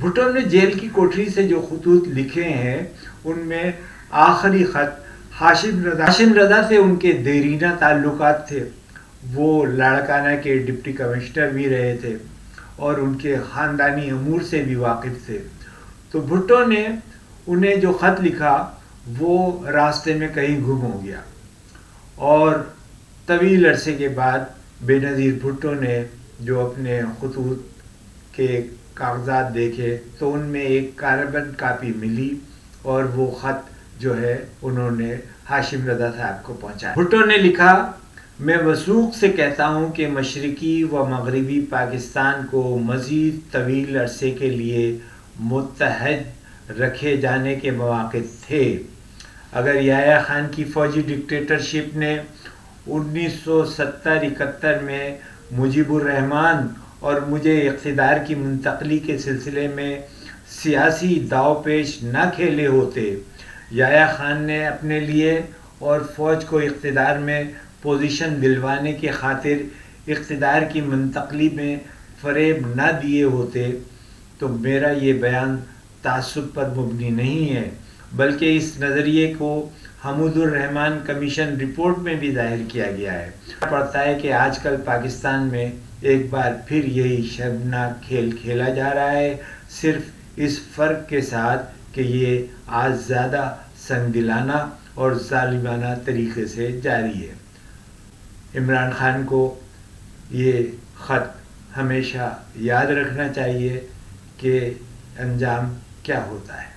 بھٹو نے جیل کی کوٹری سے جو خطوط لکھے ہیں ان میں آخری خط ہاشم رضا سے ان کے دیرینہ تعلقات تھے. وہ لاڑکانہ کے ڈپٹی کمشنر بھی رہے تھے اور ان کے خاندانی امور سے بھی واقف تھے. تو بھٹو نے انہیں جو خط لکھا وہ راستے میں کہیں گم ہو گیا اور طویل عرصے کے بعد بے نظیر بھٹو نے جو اپنے خطوط کے کاغذات دیکھے تو ان میں ایک کاربن کاپی ملی اور وہ خط جو ہے انہوں نے ہاشم رضا صاحب کو پہنچایا. بھٹو نے لکھا، میں وثوق سے کہتا ہوں کہ مشرقی و مغربی پاکستان کو مزید طویل عرصے کے لیے متحد رکھے جانے کے مواقع تھے. اگر یحییٰ خان کی فوجی ڈکٹیٹرشپ نے 1970-71 میں مجیب الرحمن اور مجھے اقتدار کی منتقلی کے سلسلے میں سیاسی داؤ پیش نہ کھیلے ہوتے، یحییٰ خان نے اپنے لیے اور فوج کو اقتدار میں پوزیشن دلوانے کی خاطر اقتدار کی منتقلی میں فریب نہ دیے ہوتے، تو میرا یہ بیان تعصب پر مبنی نہیں ہے بلکہ اس نظریے کو حمود الرحمن کمیشن رپورٹ میں بھی ظاہر کیا گیا ہے. پڑتا ہے کہ آج کل پاکستان میں ایک بار پھر یہی شرمناک کھیل کھیلا جا رہا ہے، صرف اس فرق کے ساتھ کہ یہ آج زیادہ سنگ دلانہ اور ظالمانہ طریقے سے جاری ہے. عمران خان کو یہ خط ہمیشہ یاد رکھنا چاہیے کہ انجام کیا ہوتا ہے.